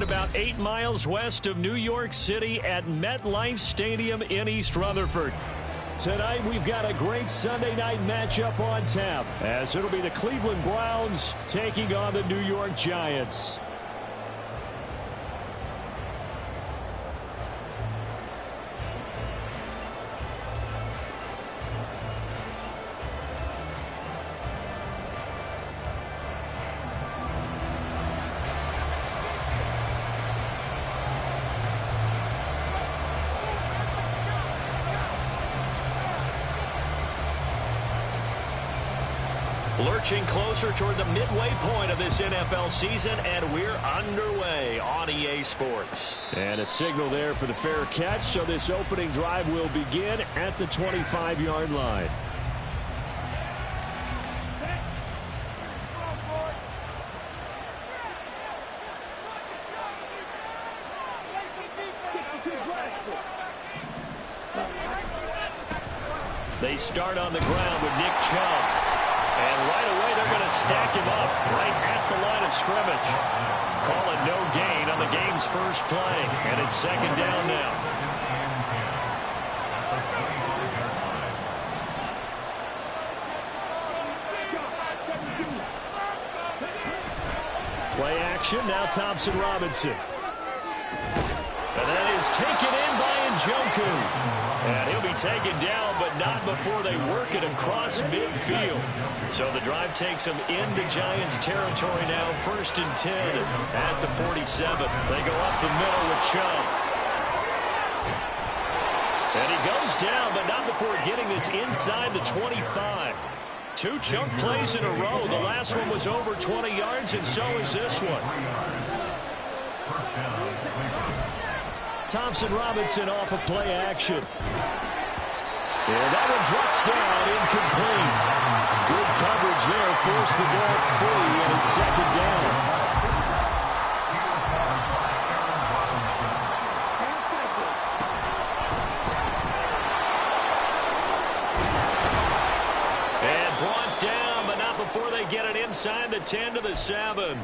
about 8 miles west of New York City at MetLife Stadium in East Rutherford. Tonight, we've got a great Sunday night matchup on tap, as it'll be the Cleveland Browns taking on the New York Giants. Lurching closer toward the midway point of this NFL season, and we're underway on EA Sports. And a signal there for the fair catch, so this opening drive will begin at the 25-yard line. They start on the ground with Nick Chubb. And right away, they're going to stack him up right at the line of scrimmage. Call it no gain on the game's first play. And it's second down now. Play action, now Thompson Robinson. And that is taken in by Njoku. And he'll be taken down, but not before they work it across midfield. So the drive takes them into Giants territory now, 1st and 10 at the 47. They go up the middle with Chubb. And he goes down, but not before getting this inside the 25. 2 chunk plays in a row. The last one was over 20 yards, and so is this one. Thompson Robinson off of play action. And that one drops down, incomplete. Good coverage there, forced the ball free, and it's second down. And brought down, but not before they get it inside the 10 to the 7.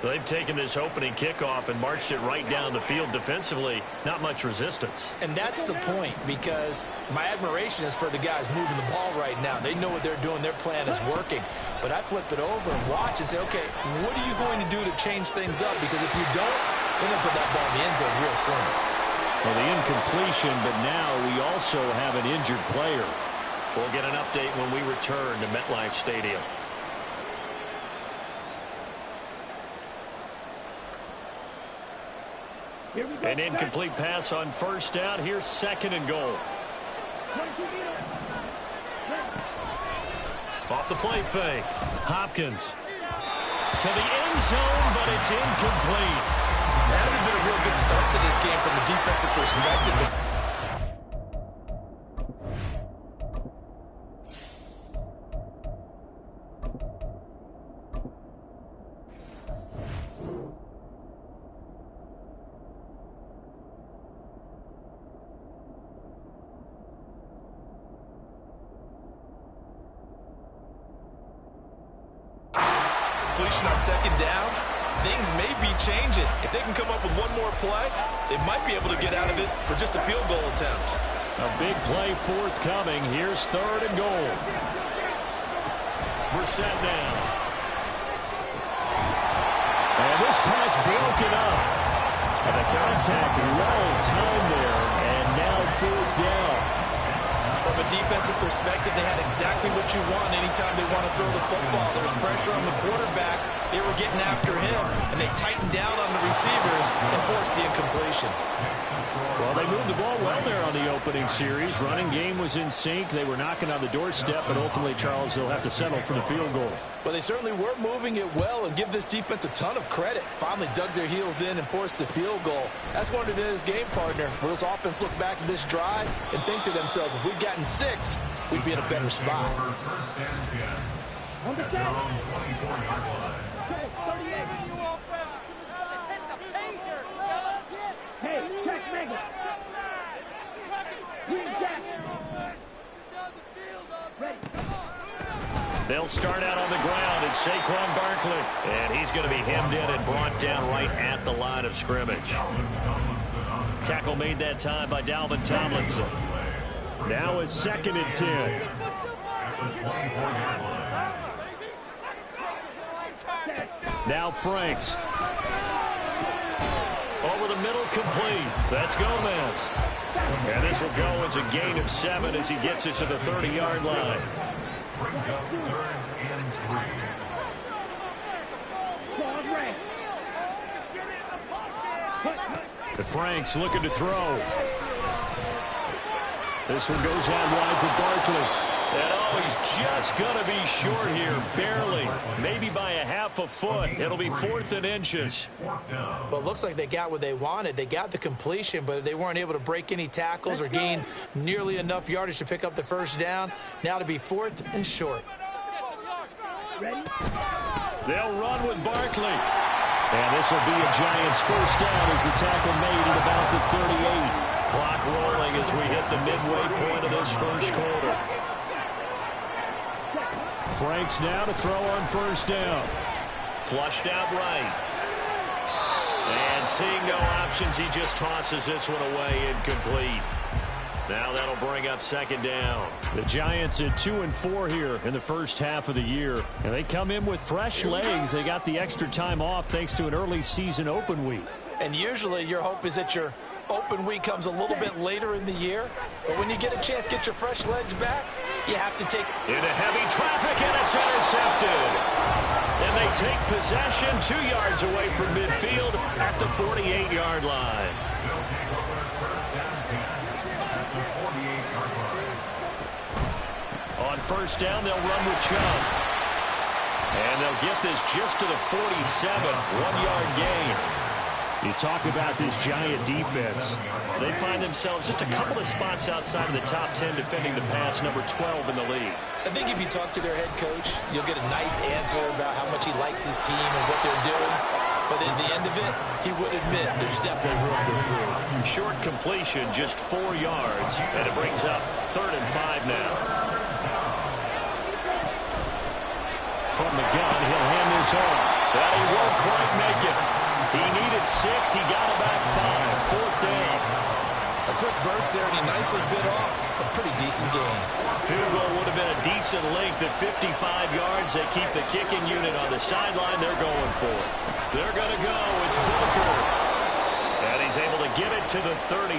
They've taken this opening kickoff and marched it right down the field defensively. Not much resistance. And that's the point, because my admiration is for the guys moving the ball right now. They know what they're doing. Their plan is working. But I flip it over and watch and say, okay, what are you going to do to change things up? Because if you don't, they're going to put that ball in the end zone real soon. Well, the incompletion, but now we also have an injured player. We'll get an update when we return to MetLife Stadium. An incomplete pass on first down. Here's 2nd and goal. Off the play fake. Hopkins to the end zone, but it's incomplete. That hasn't been a real good start to this game from a defensive perspective. On 2nd down, things may be changing. If they can come up with one more play, they might be able to get out of it with just a field goal attempt. A big play forthcoming. Here's 3rd and goal. Brissett now. And this pass broken up. And the contact well timed there. And now 4th down. From a defensive perspective, they had exactly what you want anytime they want to throw the football. There was pressure on the quarterback. They were getting after him, and they tightened down on the receivers and forced the incompletion. Well, they moved the ball well there on the opening series. Running game was in sync. They were knocking on the doorstep, but ultimately, Charles, they'll have to settle for the field goal. Well, they certainly were moving it well, and give this defense a ton of credit. Finally dug their heels in and forced the field goal. That's one of his game partner. Will this offense look back at this drive and think to themselves, if we'd gotten 6, we'd be in a better spot. Hey, check Megan. Green Jack. Ready. They'll start out on the ground. It's Saquon Barkley. And he's going to be hemmed in and brought down right at the line of scrimmage. Tackle made that time by Dalvin Tomlinson. Now it's 2nd and 10. Now Franks. Over the middle, complete. That's Gomez. And this will go as a gain of 7 as he gets it to the 30-yard line. The Franks looking to throw. This one goes out wide for Barkley. And he's just going to be short here, barely. Maybe by a half a foot. It'll be 4th and inches. Well, it looks like they got what they wanted. They got the completion, but they weren't able to break any tackles or gain nearly enough yardage to pick up the first down. Now to be 4th and short. They'll run with Barkley. And this will be a Giants first down as the tackle made at about the 38. Clock rolling as we hit the midway point of this first quarter. Franks now to throw on first down. Flushed out right. And seeing no options, he just tosses this one away incomplete. Now that'll bring up 2nd down. The Giants at 2-4 here in the first half of the year. And they come in with fresh legs. They got the extra time off thanks to an early season open week. And usually your hope is that your open week comes a little bit later in the year. But when you get a chance to get your fresh legs back, you have to take... Into heavy traffic, and it's intercepted. And they take possession 2 yards away from midfield at the 48-yard line. On first down, they'll run with Chubb. And they'll get this just to the 47, 1-yard gain. You talk about this Giant defense. They find themselves just a couple of spots outside of the top 10 defending the pass, number 12 in the league. I think if you talk to their head coach, you'll get a nice answer about how much he likes his team and what they're doing. But at the end of it, he would admit there's definitely room to improve. Short completion, just 4 yards, and it brings up 3rd and 5 now. From the gun, he'll hand this off. But he won't quite make it. He needed 6. He got about 5. 4th down. A quick burst there, and he nicely bit off a pretty decent gain. Field goal would have been a decent length at 55 yards. They keep the kicking unit on the sideline. They're going for it. They're going to go. It's Booker. And he's able to get it to the 33.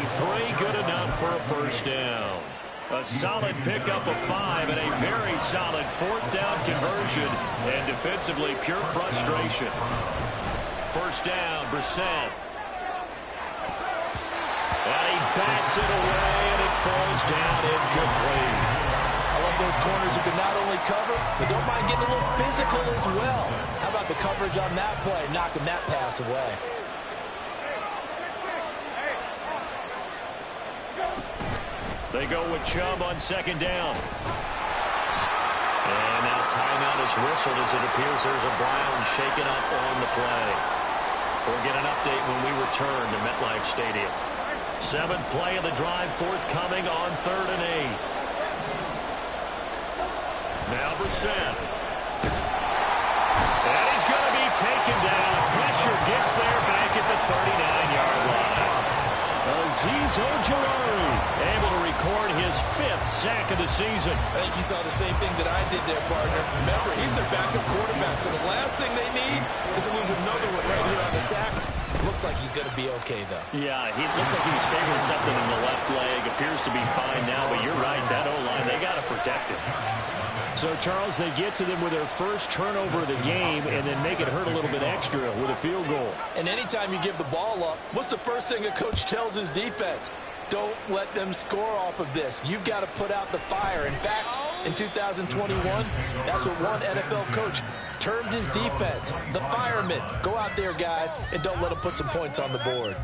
Good enough for a first down. A solid pickup of 5 and a very solid 4th down conversion. And defensively, pure frustration. First down, Brissett. And he bats it away, and it falls down incomplete. I love those corners who can not only cover, but don't mind getting a little physical as well. How about the coverage on that play, knocking that pass away? They go with Chubb on 2nd down. And now timeout is whistled as it appears there's a Brown shaken up on the play. We'll get an update when we return to MetLife Stadium. 7th play of the drive forthcoming on 3rd and 8. Now Brissett. And he's going to be taken down. Pressure gets there back at the 39-yard line. Azeez Ojulari able to record his 5th sack of the season. I think you saw the same thing that I did there, partner. Remember, he's their backup quarterback, so the last thing they need is to lose another one right here on the sack. Looks like he's going to be okay, though. Yeah, he looked like he was favoring something in the left leg. Appears to be fine now, but you're right, that O-line, they got to protect him. So, Charles, they get to them with their first turnover of the game and then make it hurt a little bit extra with a field goal. And anytime you give the ball up, what's the first thing a coach tells his defense? Don't let them score off of this. You've got to put out the fire. In fact, in 2021, that's what one NFL coach termed his defense, the firemen. Go out there, guys, and don't let them put some points on the board.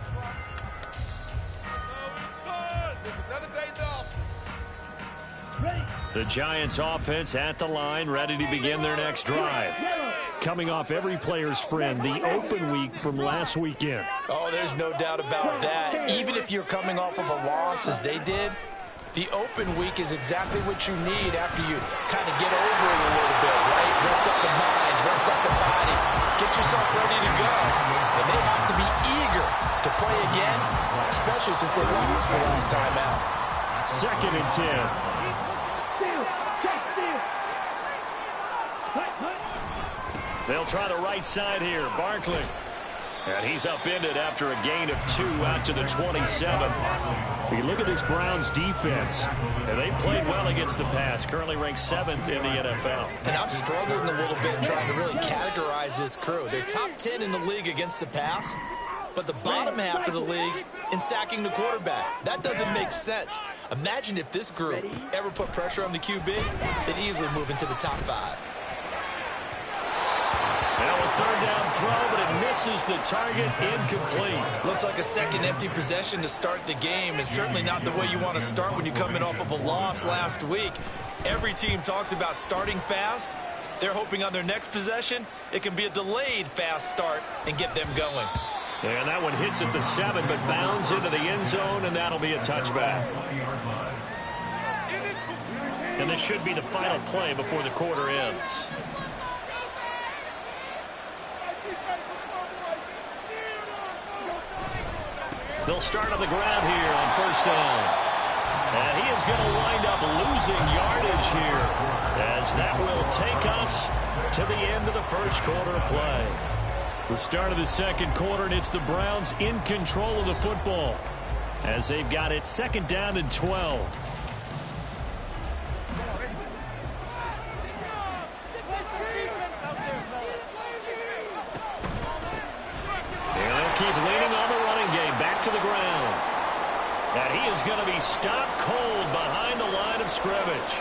The Giants offense at the line, ready to begin their next drive. Coming off every player's friend, the open week from last weekend. Oh, there's no doubt about that. Even if you're coming off of a loss as they did, The open week is exactly what you need after you kind of get over it a little bit, right? Rest up the mind, rest up the body, get yourself ready to go. And they have to be eager to play again, especially since they lost the last time out. 2nd and 10. They'll try the right side here. Barkley. And he's upended after a gain of 2 out to the 27. You look at this Browns defense, and they've played well against the pass, currently ranked 7th in the NFL. And I'm struggling a little bit trying to really categorize this crew. They're top 10 in the league against the pass, but the bottom half of the league in sacking the quarterback. That doesn't make sense. Imagine if this group ever put pressure on the QB, they'd easily move into the top 5. Now a 3rd down throw, but it misses the target, incomplete. Looks like a second empty possession to start the game, and certainly not the way you want to start when you come in off of a loss last week. Every team talks about starting fast. They're hoping on their next possession, it can be a delayed fast start and get them going. And that one hits at the 7, but bounds into the end zone, and that'll be a touchback. And this should be the final play before the quarter ends. They'll start on the ground here on 1st down. And he is going to wind up losing yardage here, as that will take us to the end of the 1st quarter of play. The start of the 2nd quarter, and it's the Browns in control of the football, as they've got it 2nd down and 12. Keep leaning on the running game. Back to the ground. And he is going to be stopped cold behind the line of scrimmage.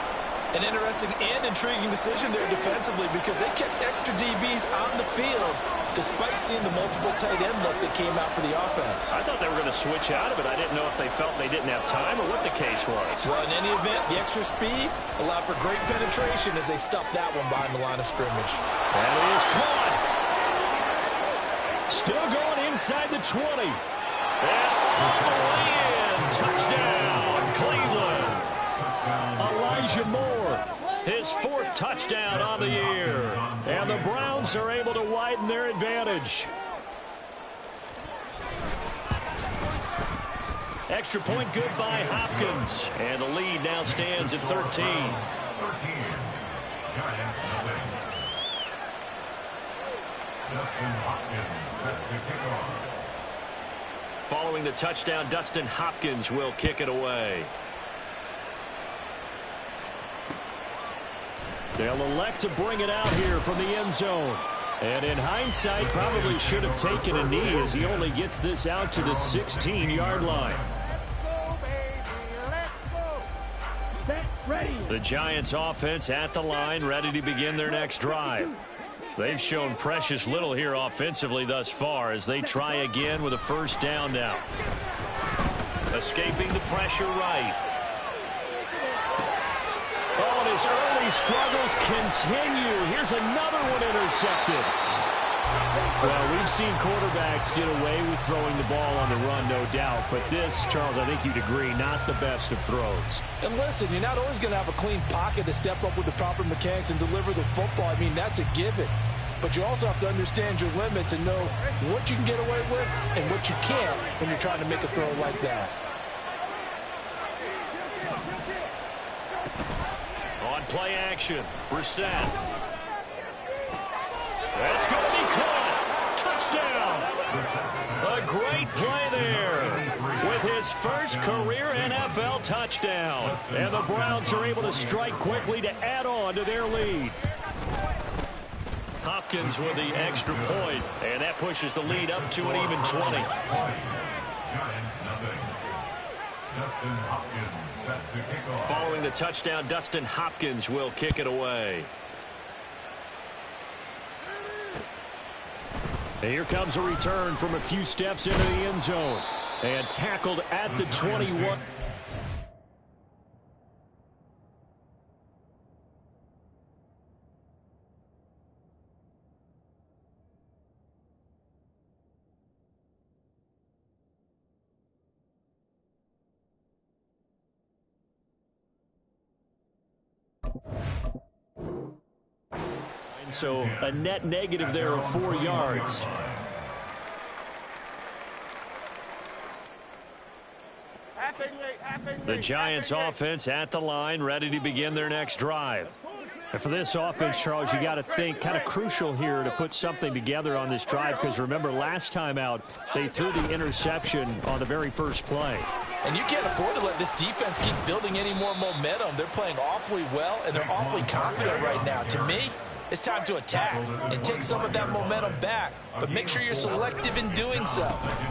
An interesting and intriguing decision there defensively, because they kept extra DBs on the field despite seeing the multiple tight end look that came out for the offense. I thought they were going to switch out of it. I didn't know if they felt they didn't have time or what the case was. Well, in any event, the extra speed allowed for great penetration as they stuffed that one behind the line of scrimmage. And it is caught. Still going inside the 20. And all the way in. Touchdown, Cleveland. Elijah Moore, his 4th touchdown on the year. And the Browns are able to widen their advantage. Extra point good by Hopkins. And the lead now stands at 13. Following the touchdown, Dustin Hopkins will kick it away. They'll elect to bring it out here from the end zone. And in hindsight, probably should have taken a knee, as he only gets this out to the 16-yard line. The Giants offense at the line, ready to begin their next drive. They've shown precious little here offensively thus far, as they try again with a 1st down now. Escaping the pressure right. Oh, and his early struggles continue. Here's another one intercepted. Well, we've seen quarterbacks get away with throwing the ball on the run, no doubt. But this, Charles, I think you'd agree, not the best of throws. And listen, you're not always going to have a clean pocket to step up with the proper mechanics and deliver the football. I mean, that's a given. But you also have to understand your limits and know what you can get away with and what you can't when you're trying to make a throw like that. On play action, Brissett. That's going to be caught. Touchdown. A great play there with his 1st career NFL touchdown. And the Browns are able to strike quickly to add on to their lead. Hopkins with the extra point, and that pushes the lead up to an even 20. Following the touchdown, Dustin Hopkins will kick it away. Here comes a return from a few steps into the end zone. And tackled at the 21. so a net negative there of 4 yards. The Giants offense at the line, ready to begin their next drive. And for this offense, Charles, you got to think kind of crucial here to put something together on this drive, because remember last time out they threw the interception on the very first play. And you can't afford to let this defense keep building any more momentum. They're playing awfully well, and they're awfully confident right now. To me, it's time to attack and take some of that momentum back. But make sure you're selective in doing so.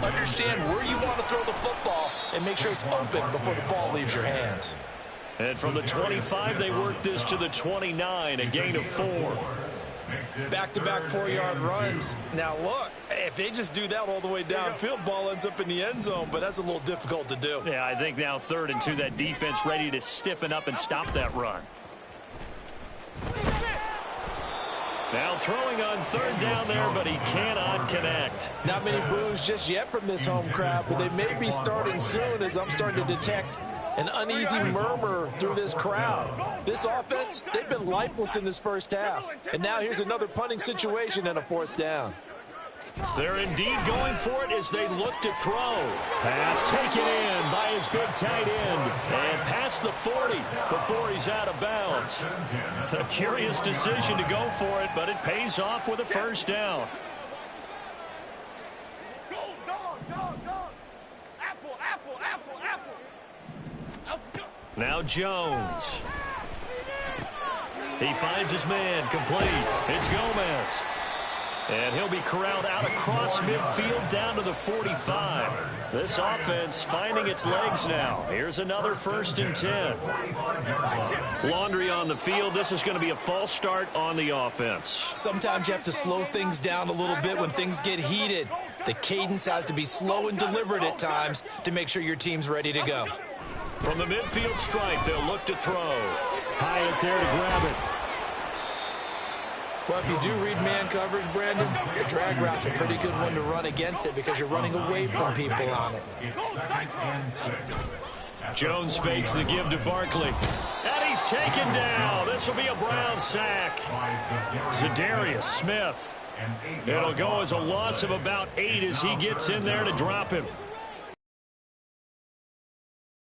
Understand where you want to throw the football and make sure it's open before the ball leaves your hands. And from the 25, they work this to the 29, a gain of 4. Back-to-back 4-yard runs. Now, look, if they just do that all the way downfield, ball ends up in the end zone, but that's a little difficult to do. Yeah, I think now 3rd and 2, that defense ready to stiffen up and stop that run. Now throwing on 3rd down there, but he cannot connect. Not many boos just yet from this home crowd, but they may be starting soon, as I'm starting to detect an uneasy murmur through this crowd. This offense, they've been lifeless in this first half. And now here's another punting situation and a 4th down. They're indeed going for it as they look to throw. Pass taken in by his big tight end. And past the 40 before he's out of bounds. A curious decision to go for it, but it pays off with a 1st down. Now Jones. He finds his man, complete. It's Gomez. And he'll be corralled out across midfield down to the 45. This offense finding its legs now. Here's another 1st and 10. Laundry on the field. This is going to be a false start on the offense. Sometimes you have to slow things down a little bit when things get heated. The cadence has to be slow and deliberate at times to make sure your team's ready to go. From the midfield stripe, they'll look to throw. Hyatt there to grab it. Well, if you do read man coverage, Brandon, the drag route's a pretty good one to run against it because you're running away from people on it. Jones fakes the give to Barkley. And he's taken down. This will be a Brown sack. Za'Darius Smith. It'll go as a loss of about 8 as he gets in there to drop him.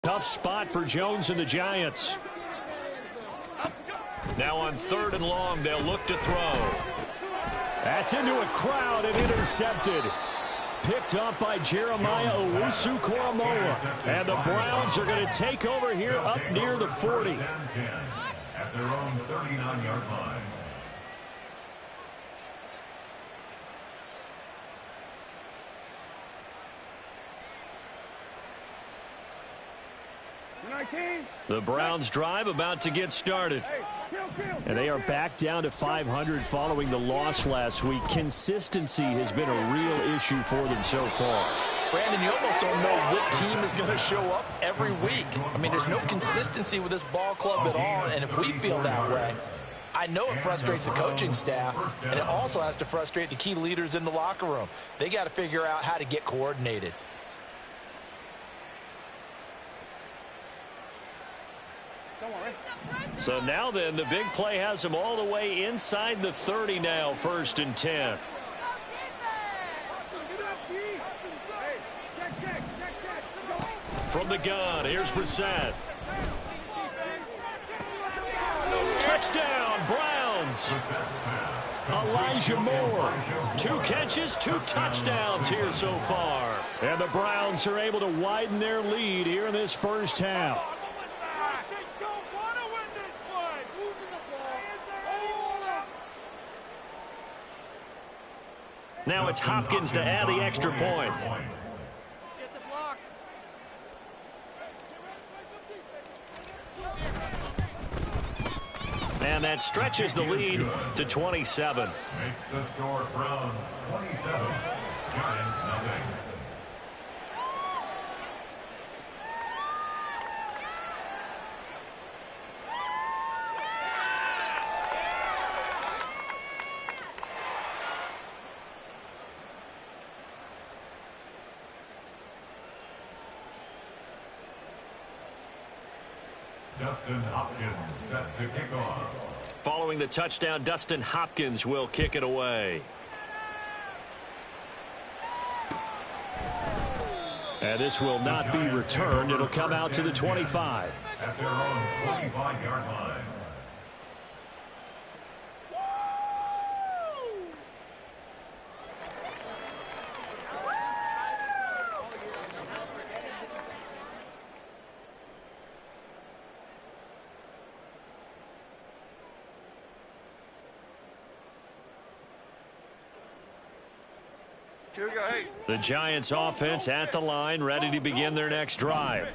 Tough spot for Jones and the Giants. Now on 3rd and long, they'll look to throw. That's into a crowd and intercepted. Picked up by Jeremiah Owusu-Koramoah. And the Browns are going to take over here up near the 40. At their own 39-yard line. The Browns drive about to get started. And they are back down to 500 following the loss last week. Consistency has been a real issue for them so far. Brandon, you almost don't know what team is going to show up every week. I mean, there's no consistency with this ball club at all, and if we feel that way, I know it frustrates the coaching staff, and it also has to frustrate the key leaders in the locker room. They got to figure out how to get coordinated. So now then, the big play has him all the way inside the 30 now, 1st and 10. From the gun, here's Brissett. Touchdown, Browns. Elijah Moore. 2 catches, 2 touchdowns here so far. And the Browns are able to widen their lead here in this first half. Now it's Hopkins to add the extra point. And that stretches the lead to 27. Makes the score Browns 27, Giants nothing. Dustin Hopkins set to kick off. Following the touchdown, Dustin Hopkins will kick it away. And this will not be returned. It'll come out to the 25. At their own 25-yard line. The Giants offense at the line, ready to begin their next drive.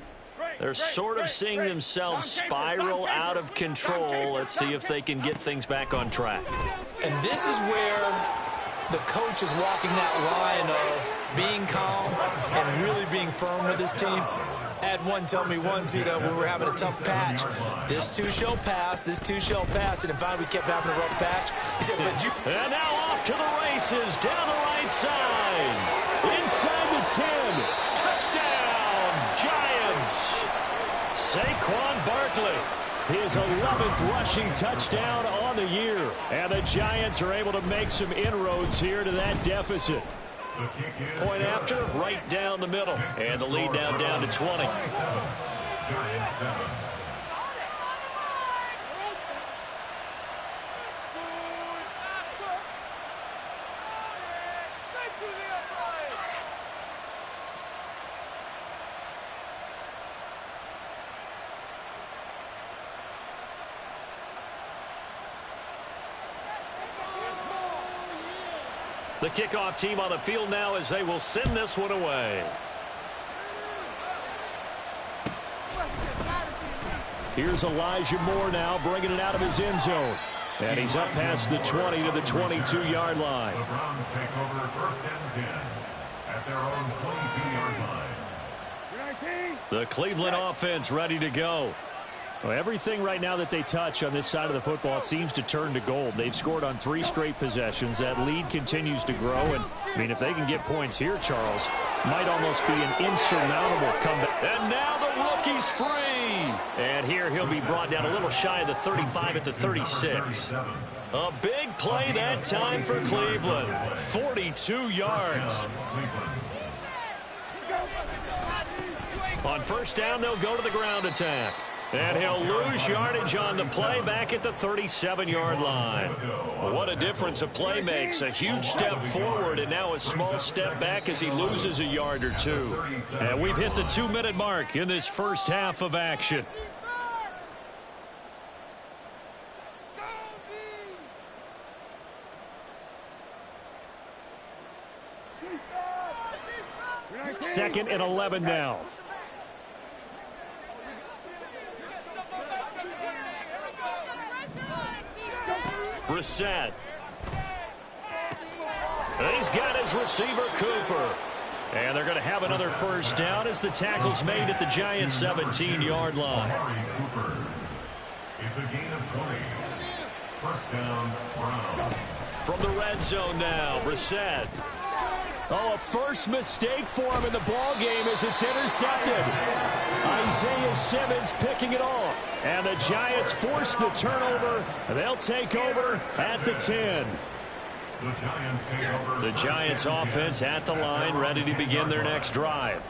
They're sort of seeing themselves spiral out of control. Let's see if they can get things back on track. And this is where the coach is walking that line of being calm and really being firm with his team. I had one tell me once, when we were having a tough patch, this too shall pass, this too shall pass, and finally we kept having a rough patch. He said, but you... And now off to the races, down the right side, inside the 10, touchdown, Giants. Saquon Barkley, his 11th rushing touchdown on the year, and the Giants are able to make some inroads here to that deficit. Point after, right down the middle. And the lead now down to 20. Giants 7. The kickoff team on the field now as they will send this one away. Here's Elijah Moore now bringing it out of his end zone. And he's up past the 20 to the 22-yard line. The Browns take over 1st and 10 at their own 22-yard line. The Cleveland offense ready to go. Well, everything right now that they touch on this side of the football, it seems to turn to gold. They've scored on 3 straight possessions. That lead continues to grow. And, I mean, if they can get points here, Charles, might almost be an insurmountable comeback. And now the rookie's free. And here he'll be brought down a little shy of the 35 at the 36. A big play that time for Cleveland. 42 yards. On first down, they'll go to the ground attack. And he'll lose yardage on the play back at the 37-yard line. What a difference a play makes. A huge step forward and now a small step back as he loses a yard or two. And we've hit the 2-minute mark in this first half of action. Second and 11 now. Brissett. He's got his receiver, Cooper. And they're going to have another first down as the tackle's made at the Giants' 17-yard line. Cooper. It's a gain of 20. First down, Brown. From the red zone now, Brissett. Oh, a first mistake for him in the ball game as it's intercepted. Isaiah Simmons picking it off. And the Giants force the turnover. They'll take over at the 10. The Giants take over. The Giants offense at the line, ready to begin their next drive.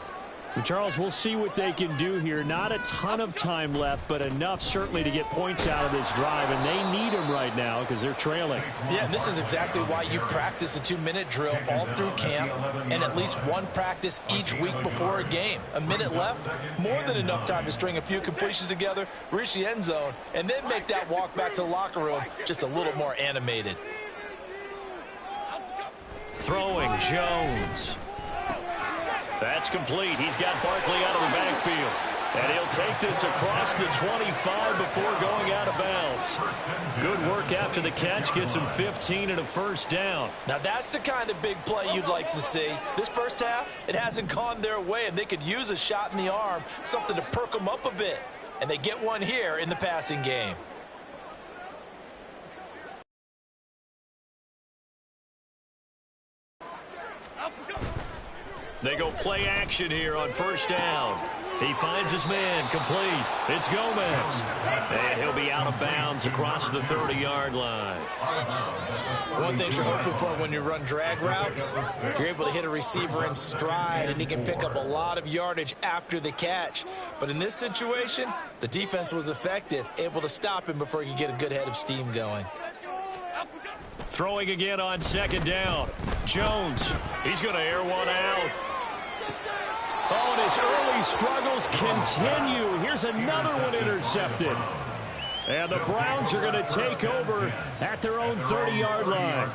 Well, Charles, we'll see what they can do here. Not a ton of time left, but enough certainly to get points out of this drive, and they need them right now because they're trailing. Yeah, and this is exactly why you practice a 2-minute drill all through camp and at least one practice each week before a game. A minute left, more than enough time to string a few completions together, reach the end zone, and then make that walk back to the locker room just a little more animated. Throwing Jones. That's complete. He's got Barkley out of the backfield. And he'll take this across the 25 before going out of bounds. Good work after the catch. Gets him 15 and a first down. Now that's the kind of big play you'd like to see. This first half, it hasn't gone their way, and they could use a shot in the arm, something to perk them up a bit. And they get one here in the passing game. They go play action here on first down. He finds his man, complete. It's Gomez. And he'll be out of bounds across the 30-yard line. One thing you're hoping for when you run drag routes, you're able to hit a receiver in stride, and he can pick up a lot of yardage after the catch. But in this situation, the defense was effective, able to stop him before he could get a good head of steam going. Throwing again on second down. Jones, he's going to air one out. Oh, and his early struggles continue. Here's another one intercepted. And the Browns are going to take over at their own 30-yard line.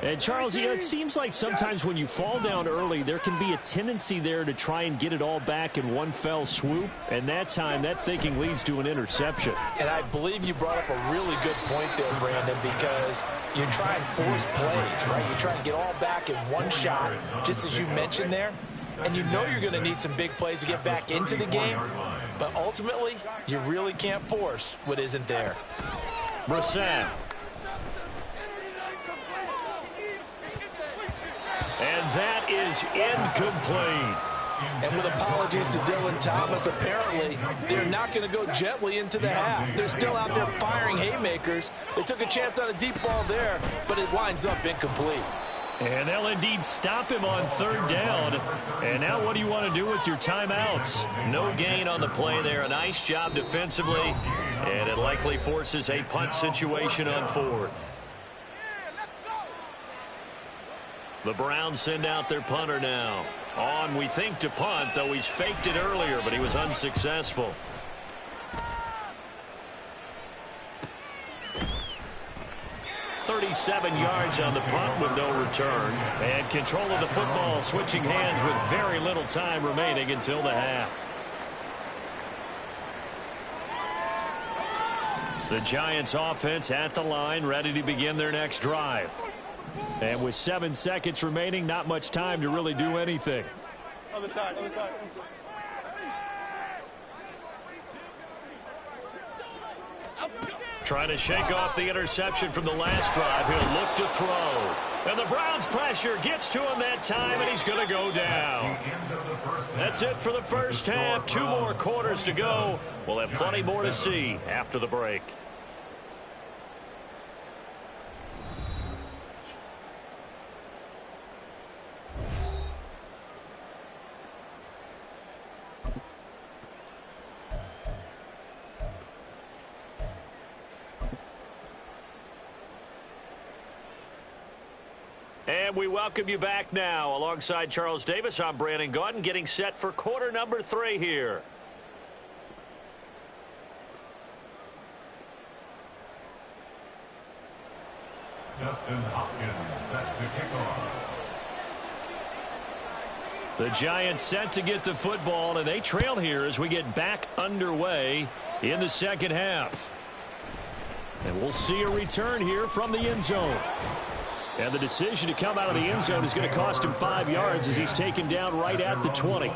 And, Charles, you know, it seems like sometimes when you fall down early, there can be a tendency there to try and get it all back in one fell swoop. And that time, that thinking leads to an interception. And I believe you brought up a really good point there, Brandon, because you try and force plays, right? You try and get all back in one shot, just as you mentioned there. And you know you're going to need some big plays to get back into the game. But ultimately, you really can't force what isn't there. Brissett. And that is incomplete. And with apologies to Dylan Thomas, apparently they're not going to go gently into the half. They're still out there firing haymakers. They took a chance on a deep ball there, but it winds up incomplete. And they'll indeed stop him on third down. And now what do you want to do with your timeouts? No gain on the play there. A nice job defensively. And it likely forces a punt situation on fourth. The Browns send out their punter now. On, we think, to punt, though he's faked it earlier, but he was unsuccessful. .37 yards on the punt with no return. And control of the football, switching hands with very little time remaining until the half. The Giants offense at the line, ready to begin their next drive. And with 7 seconds remaining, not much time to really do anything. Other side, other side. Trying to shake off the interception from the last drive. He'll look to throw. And the Browns' pressure gets to him that time, and he's going to go down. That's it for the first half. 2 more quarters to go. We'll have plenty more to see after the break. And we welcome you back now. Alongside Charles Davis, I'm Brandon Gaudin, getting set for quarter number 3 here. Dustin Hopkins set to kick off. The Giants set to get the football, and they trail here as we get back underway in the second half. And we'll see a return here from the end zone. And the decision to come out of the end zone is going to cost him 5 yards as he's taken down right at the 20.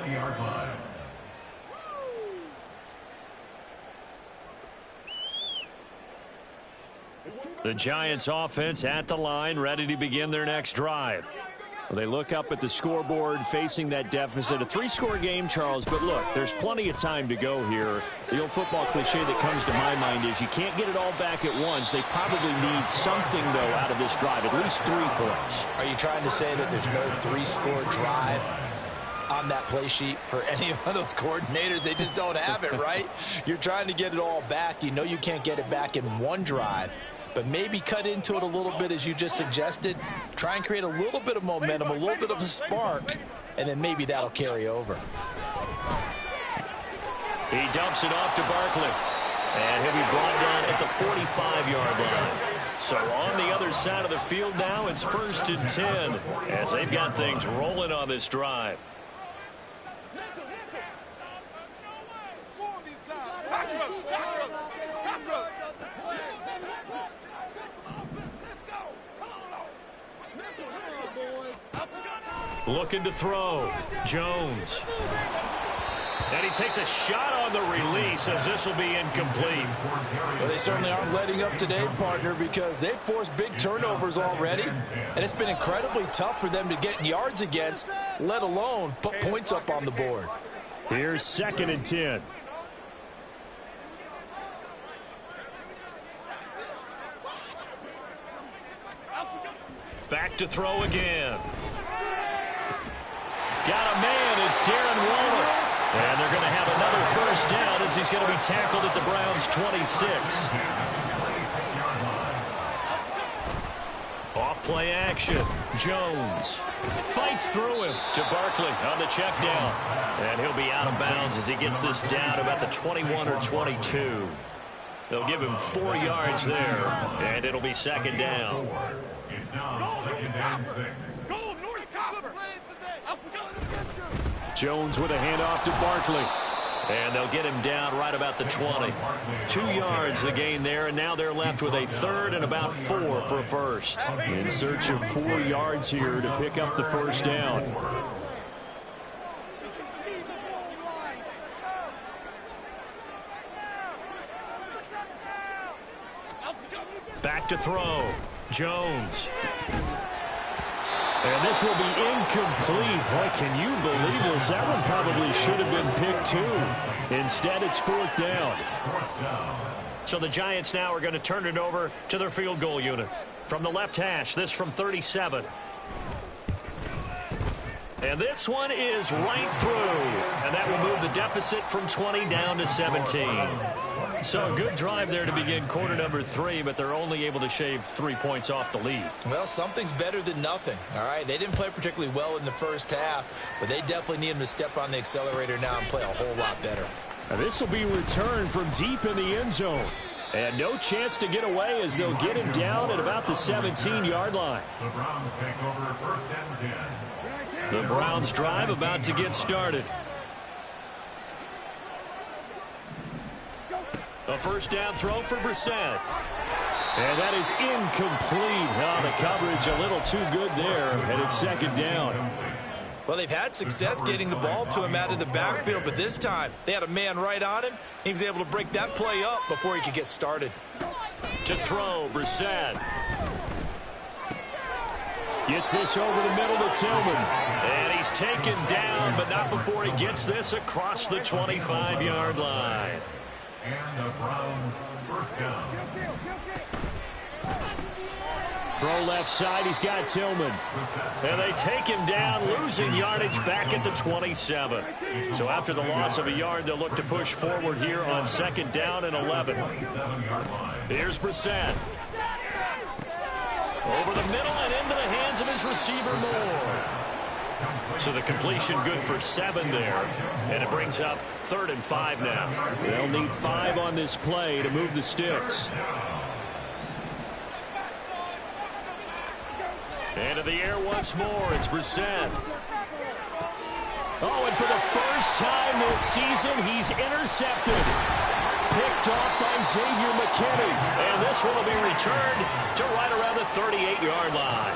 The Giants offense at the line, ready to begin their next drive. Well, they look up at the scoreboard facing that deficit. A 3-score game, Charles, but look, there's plenty of time to go here. The old football cliche that comes to my mind is you can't get it all back at once. They probably need something, though, out of this drive, at least 3 points. Are you trying to say that there's no 3-score drive on that play sheet for any of those coordinators? They just don't have it, right? You're trying to get it all back. You know you can't get it back in one drive. But maybe cut into it a little bit, as you just suggested. Try and create a little bit of momentum, a little bit of a spark, and then maybe that'll carry over. He dumps it off to Barkley. And he'll be brought down at the 45-yard line. So on the other side of the field now, it's 1st and 10 as they've got things rolling on this drive. Looking to throw. Jones. And he takes a shot on the release as this will be incomplete. Well, they certainly aren't letting up today, partner, because they've forced big turnovers already, and it's been incredibly tough for them to get yards against. let alone put points up on the board. Here's 2nd and 10. Back to throw again. Got a man. It's Darren Waller. And they're going to have another first down as he's going to be tackled at the Browns' 26. Off play action. Jones fights through him to Barkley on the check down. And he'll be out of bounds as he gets this down about the 21 or 22. They'll give him 4 yards there, and it'll be 2nd down. It's now 2nd and 6. Jones with a handoff to Barkley. And they'll get him down right about the 20. 2 yards the gain there, and now they're left with a 3rd and about 4 for a first. In search of 4 yards here to pick up the first down. Back to throw. Jones. And this will be incomplete. Boy, can you believe this? That one probably should have been picked too. Instead, it's 4th down. So the Giants now are going to turn it over to their field goal unit. From the left hash, this from 37. And this one is right through. And that will move the deficit from 20 down to 17. So a good drive there to begin quarter number 3, but they're only able to shave 3 points off the lead. Well, something's better than nothing, all right? They didn't play particularly well in the first half, but they definitely need them to step on the accelerator now and play a whole lot better. Now this will be returned from deep in the end zone. And no chance to get away as they'll get him down at about the 17-yard line. The Browns take over 1st and 10. The Browns drive about to get started. A first down throw for Brissett. And that is incomplete. Oh, the coverage a little too good there, and it's 2nd down. Well, they've had success getting the ball to him out of the backfield, but this time they had a man right on him. He was able to break that play up before he could get started. To throw, Brissett. Gets this over the middle to Tillman. And he's taken down, but not before he gets this across the 25-yard line. And the Browns 1st down. Throw left side, he's got Tillman. And they take him down, losing yardage back at the 27. So after the loss of a yard, they'll look to push forward here on 2nd down and 11. Here's Brissett. Over the middle and into the hands of his receiver, Moore. So the completion good for 7 there. And it brings up 3rd and 5 now. They'll need 5 on this play to move the sticks. Into the air once more. It's Brissett. Oh, and for the first time this season, he's intercepted. Picked off by Xavier McKinney. And this one will be returned to right around the 38-yard line.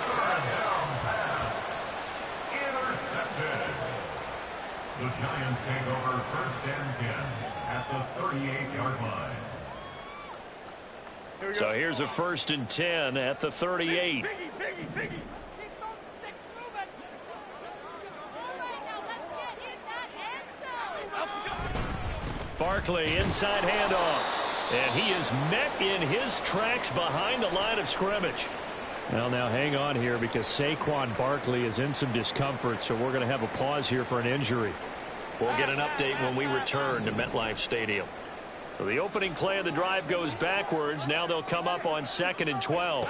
Intercepted. The Giants take over 1st and 10 at the 38-yard line. So here's a 1st and 10 at the 38. Barkley inside handoff. And he is met in his tracks behind the line of scrimmage. Well, now hang on here because Saquon Barkley is in some discomfort, so we're going to have a pause here for an injury. We'll get an update when we return to MetLife Stadium. So the opening play of the drive goes backwards. Now they'll come up on 2nd and 12.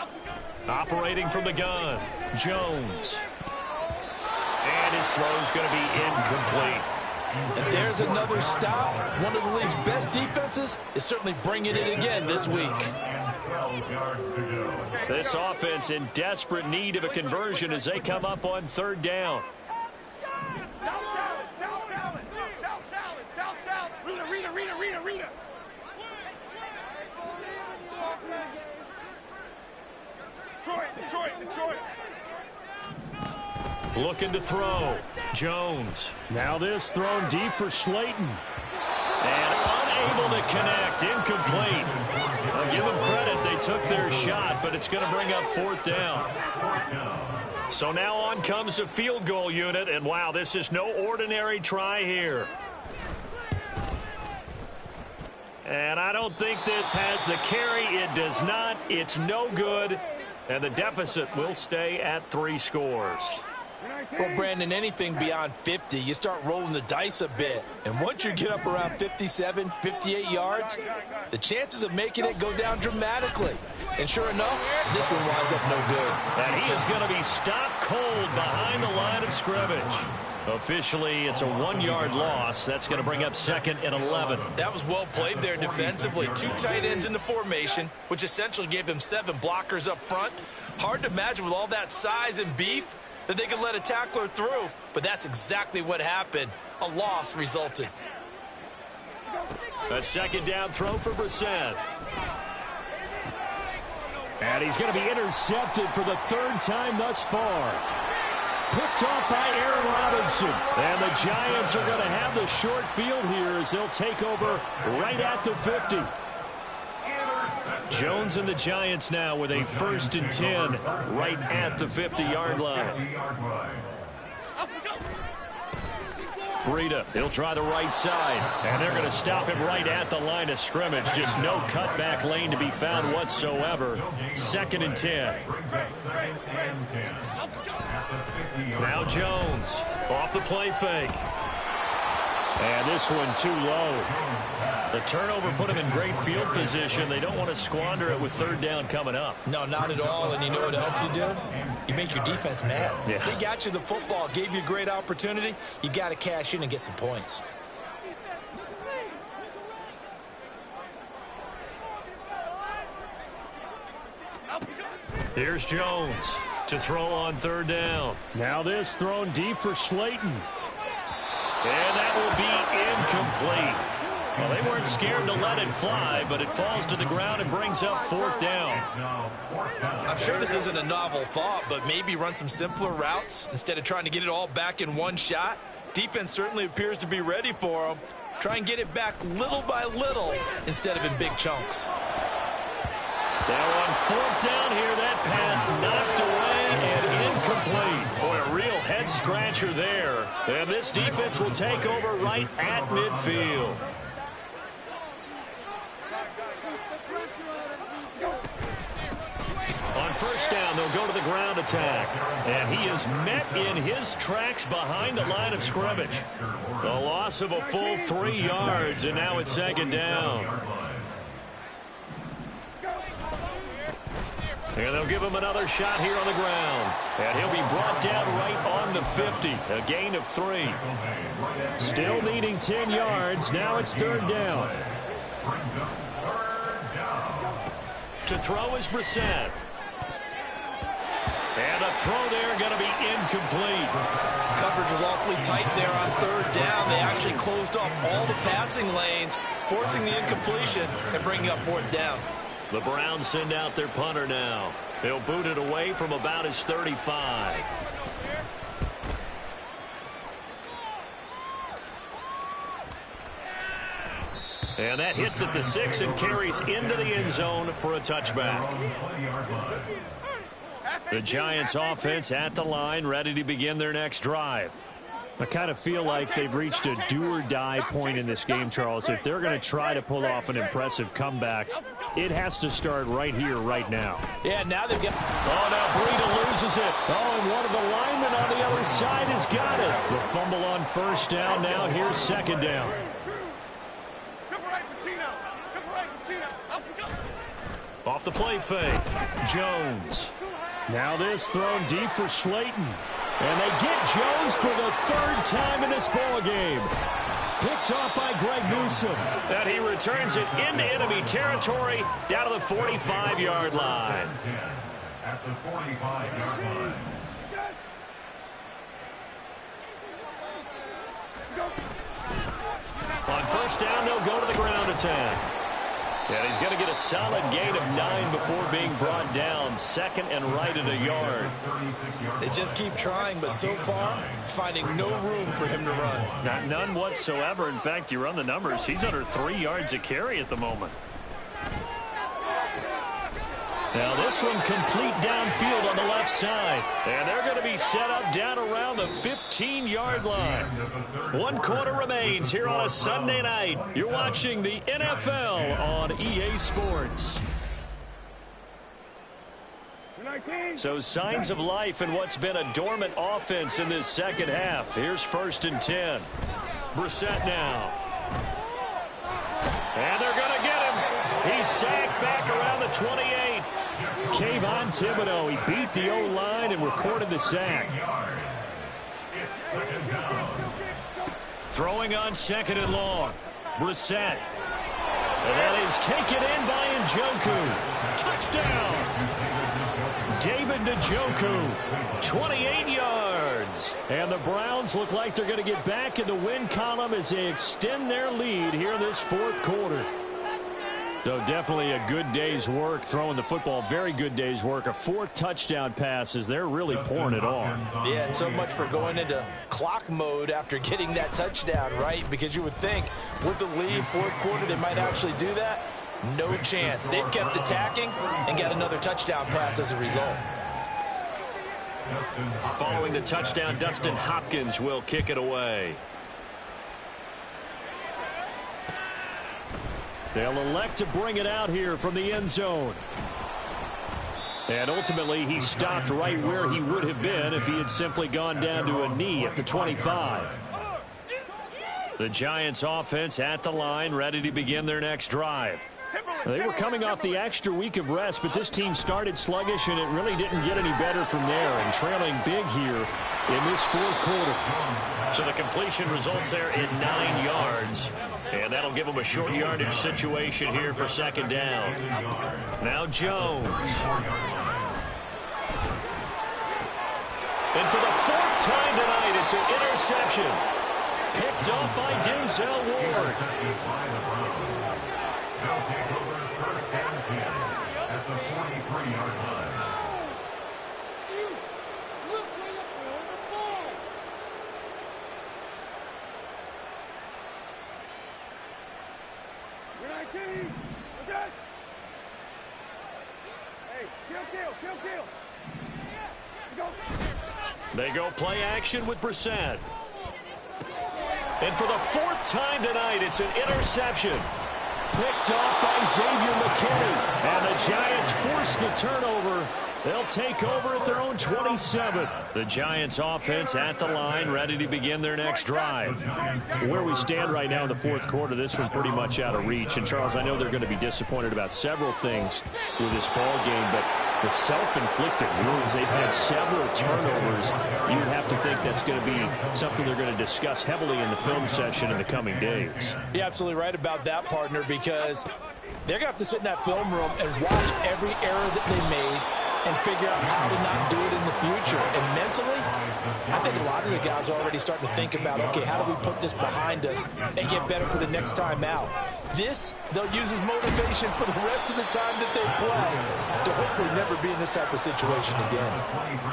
Operating from the gun, Jones. And his throw's going to be incomplete. And there's another stop. One of the league's best defenses is certainly bringing it again this week. This offense in desperate need of a conversion as they come up on 3rd down. Detroit. Looking to throw. Jones. Now this thrown deep for Slayton. And unable to connect. Incomplete. I'll give them credit. They took their shot, but it's going to bring up 4th down. So now on comes the field goal unit, and wow, this is no ordinary try here. And I don't think this has the carry. It does not. It's no good. And the deficit will stay at 3 scores. Well, Brandon, anything beyond 50, you start rolling the dice a bit. And once you get up around 57, 58 yards, the chances of making it go down dramatically. And sure enough, this one winds up no good. And he is going to be stopped cold behind the line of scrimmage. Officially, it's a 1-yard loss. That's going to bring up 2nd and 11. That was well played there defensively. 2 tight ends in the formation, which essentially gave them 7 blockers up front. Hard to imagine with all that size and beef that they could let a tackler through, but that's exactly what happened. A loss resulted. A 2nd down throw for Brissett. And he's going to be intercepted for the 3rd time thus far. Picked off by Aaron Robinson. And the Giants are going to have the short field here as they'll take over right at the 50. Jones and the Giants now with a 1st and 10 right at the 50-yard line. Breida, he'll try the right side, and they're going to stop him right at the line of scrimmage. Just no cutback lane to be found whatsoever. 2nd and 10. Now Jones off the play fake. And this one too low. The turnover put him in great field position. They don't want to squander it with 3rd down coming up. No, not at all. And you know what else you do? You make your defense mad. Yeah. They got you the football, gave you a great opportunity. You got to cash in and get some points. Here's Jones to throw on 3rd down. Now this thrown deep for Slayton. And that will be incomplete. Well, they weren't scared to let it fly, but it falls to the ground and brings up 4th down. I'm sure this isn't a novel thought, but maybe run some simpler routes instead of trying to get it all back in one shot. Defense certainly appears to be ready for them. Try and get it back little by little instead of in big chunks. Now on 4th down here, that pass knocked away and incomplete. Boy, a real head-scratcher there. And this defense will take over right at midfield. On 1st down, they'll go to the ground attack. And he is met in his tracks behind the line of scrimmage. The loss of a full 3 yards, and now it's 2nd down. And they'll give him another shot here on the ground. And he'll be brought down right on the 50. A gain of 3. Still needing 10 yards. Now it's 3rd down. To throw is Brissett. And a throw there going to be incomplete. Coverage was awfully tight there on 3rd down. They actually closed off all the passing lanes, forcing the incompletion and bringing up 4th down. The Browns send out their punter now. They'll boot it away from about his 35. And that hits at the 6 and carries into the end zone for a touchback. The Giants offense at the line, ready to begin their next drive. I kind of feel like they've reached a do-or-die point in this game, Charles. If they're going to try to pull off an impressive comeback, it has to start right here, right now. Yeah, now they've got... Oh, now Breida loses it. Oh, and one of the linemen on the other side has got it. The fumble on 1st down. Now here's 2nd down. Off the play fake. Jones. Now this thrown deep for Slayton. And they get Jones for the 3rd time in this ball game. Picked off by Greg Newsome. And he returns it into enemy territory down to the 45-yard line. At the 45-yard line. On 1st down, they'll go to the ground attack. And he's going to get a solid gain of 9 before being brought down. 2nd and right at a yard. They just keep trying, but so far, finding no room for him to run. None whatsoever. In fact, you run the numbers. He's under 3 yards a carry at the moment. Now this one complete downfield on the left side. And they're going to be set up down around the 15-yard line. 1 quarter remains here on a Sunday night. You're watching the NFL on EA Sports. So signs of life in what's been a dormant offense in this second half. Here's 1st and 10. Brissett now. And they're going to get him. He's sacked back around the 28. Kayvon Thibodeaux, he beat the O-line and recorded the sack. Throwing on 2nd and long. Brissett. And that is taken in by Njoku. Touchdown. David Njoku, 28 yards. And the Browns look like they're going to get back in the win column as they extend their lead here in this 4th quarter. So definitely a good day's work throwing the football. Very good day's work. A 4th touchdown pass as they're really pouring it on. Yeah, and so much for going into clock mode after getting that touchdown, right? Because you would think with the lead, 4th quarter, they might actually do that. No chance. They've kept attacking and got another touchdown pass as a result. Following the touchdown, Dustin Hopkins will kick it away. They'll elect to bring it out here from the end zone. And ultimately, he stopped right where he would have been if he had simply gone down to a knee at the 25. The Giants offense at the line, ready to begin their next drive. They were coming off the extra week of rest, but this team started sluggish, and it really didn't get any better from there, and trailing big here in this 4th quarter. So the completion results there in 9 yards, and that'll give them a short yardage situation here for 2nd down. Now Jones. And for the 4th time tonight, it's an interception. Picked up by Denzel Ward. They'll take over 1st and 10 at the 43-yard line. Look where you're throwing the ball. You're 19. Okay. Hey, kill. Go. They go play action with Brissett. And for the 4th time tonight, it's an interception. Picked off by Xavier McKinney. And the Giants force the turnover. They'll take over at their own 27. The Giants offense at the line, ready to begin their next drive. Where we stand right now in the 4th quarter, this one pretty much out of reach. And, Charles, I know they're going to be disappointed about several things with this ball game, but the self-inflicted wounds, they've had several turnovers. You have to think that's going to be something they're going to discuss heavily in the film session in the coming days. You're absolutely right about that, partner, because they're going to have to sit in that film room and watch every error that they made and figure out how to not do it in the future. And mentally, I think a lot of the guys are already starting to think about, okay, how do we put this behind us and get better for the next time out? This, they'll use as motivation for the rest of the time that they play to hopefully never be in this type of situation again.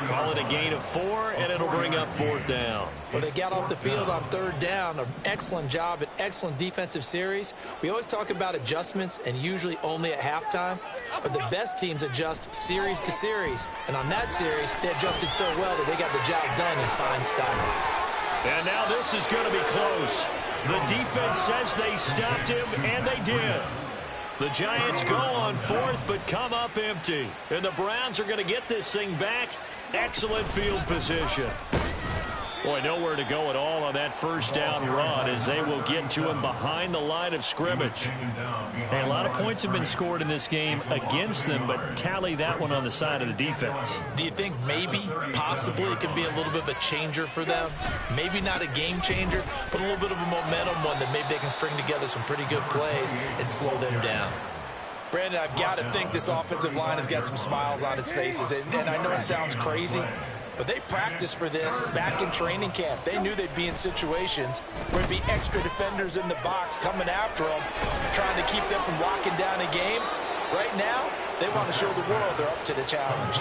Call it a gain of 4, and it'll bring up 4th down. Well, they got off the field on 3rd down. An excellent job, an excellent defensive series. We always talk about adjustments, and usually only at halftime. But the best teams adjust series to series. And on that series, they adjusted so well that they got the job done in fine style. And now this is going to be close. The defense says they stopped him, and they did. The Giants go on 4th, but come up empty. And the Browns are going to get this thing back. Excellent field position. Boy, nowhere to go at all on that 1st down run as they will get to him behind the line of scrimmage. Hey, a lot of points have been scored in this game against them, but tally that one on the side of the defense. Do you think maybe, possibly, it can be a little bit of a changer for them? Maybe not a game changer, but a little bit of a momentum one that maybe they can string together some pretty good plays and slow them down. Brandon, I've got to think this offensive line has got some smiles on its faces. And I know it sounds crazy, but they practiced for this back in training camp. They knew they'd be in situations where there'd be extra defenders in the box coming after them, trying to keep them from locking down a game. Right now, they want to show the world they're up to the challenge.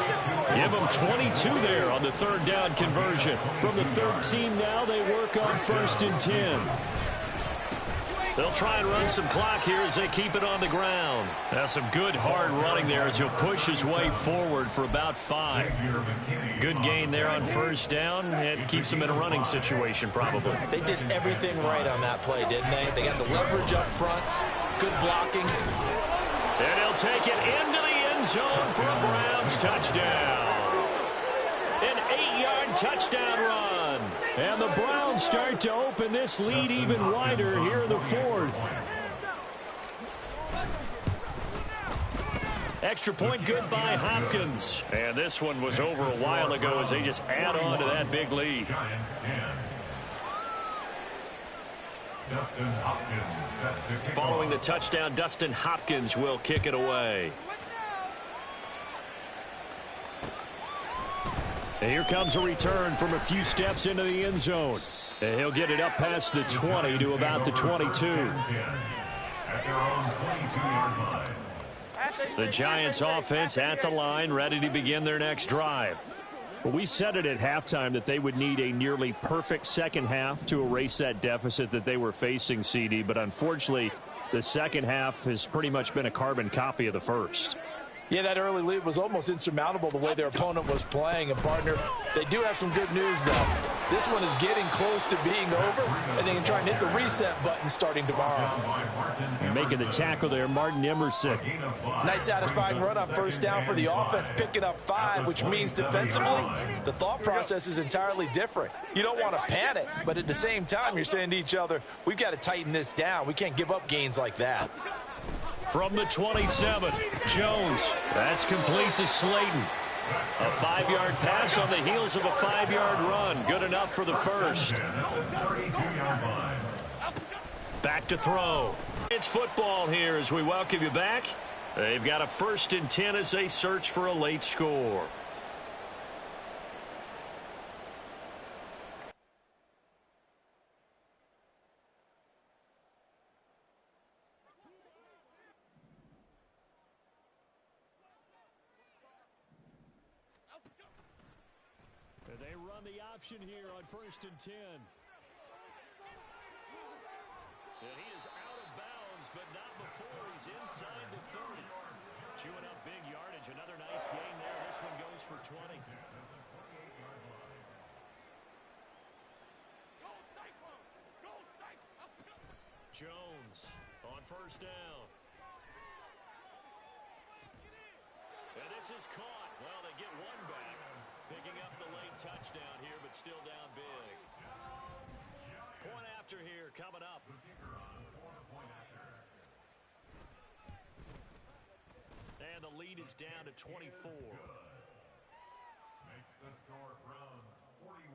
Give them 22 there on the 3rd down conversion. From the 13 now, they work on 1st and 10. They'll try and run some clock here as they keep it on the ground. That's some good hard running there as he'll push his way forward for about 5. Good gain there on first down. It keeps them in a running situation probably. They did everything right on that play, didn't they? They got the leverage up front, good blocking. And he'll take it into the end zone for a Browns touchdown. An 8-yard touchdown run. And the Browns start to open this lead even wider here in the 4th. Extra point good by Hopkins. And this one was over a while ago as they just add on to that big lead. Following the touchdown, Dustin Hopkins will kick it away. And here comes a return from a few steps into the end zone. And he'll get it up past the 20 to about the 22. At their own 22-yard line. The Giants offense at the line, ready to begin their next drive. Well, we said it at halftime that they would need a nearly perfect second half to erase that deficit that they were facing, CD. But unfortunately, the second half has pretty much been a carbon copy of the first. Yeah, that early lead was almost insurmountable the way their opponent was playing. And, partner, they do have some good news, though. This one is getting close to being over, and they can try and hit the reset button starting tomorrow. Making the tackle there, Martin Emerson. Nice satisfying run on first down for the offense, picking up 5, which means defensively, the thought process is entirely different. You don't want to panic, but at the same time, you're saying to each other, we've got to tighten this down. We can't give up gains like that. From the 27, Jones. That's complete to Slayton. A 5-yard pass on the heels of a 5-yard run. Good enough for the first. Back to throw. It's football here as we welcome you back. They've got a 1st and 10 as they search for a late score. They run the option here on 1st and 10. And he is out of bounds, but not before he's inside the 30. Chewing up big yardage. Another nice gain there. This one goes for 20. Jones on first down. And this is caught. Well, they get one back. Picking up the late touchdown here, but still down big. Point after here coming up. And the lead is down to 24. Makes the score Browns 41,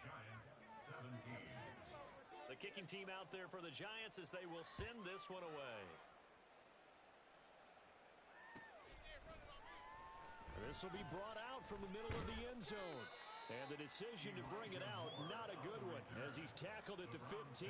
Giants 17. The kicking team out there for the Giants as they will send this one away. This will be brought out from the middle of the end zone. And the decision to bring it out, not a good one, as he's tackled at the 15.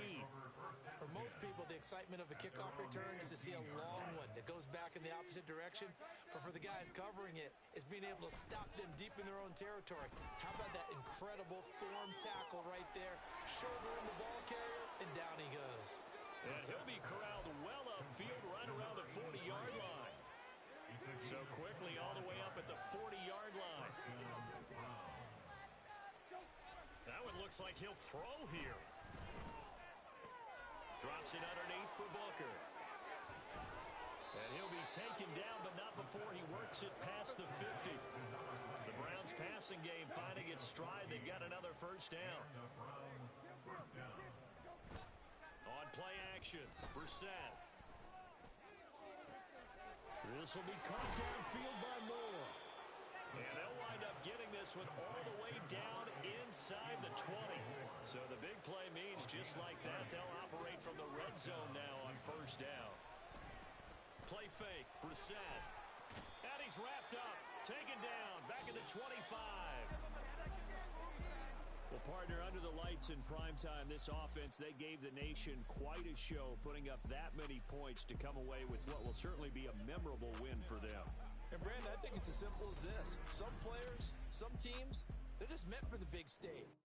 For most people, the excitement of a kickoff return is to see a long one that goes back in the opposite direction. But for the guys covering it, it's being able to stop them deep in their own territory. How about that incredible form tackle right there? Shoulder in the ball carrier, and down he goes. And he'll be corralled well upfield right around the 40-yard line. So quickly all the way up at the 40-yard line. That one looks like he'll throw here. Drops it underneath for Booker. And he'll be taken down, but not before he works it past the 50. The Browns passing game finding its stride. They've got another first down. On play action, Brissett. This will be caught downfield by Moore. And they'll wind up getting this one all the way down inside the 20. So the big play means just like that, they'll operate from the red zone now on first down. Play fake, Brissett. And he's wrapped up, taken down, back at the 25. Well, partner, under the lights in primetime, this offense, they gave the nation quite a show, putting up that many points to come away with what will certainly be a memorable win for them. And, Brandon, I think it's as simple as this. Some players, some teams, they're just meant for the big stage.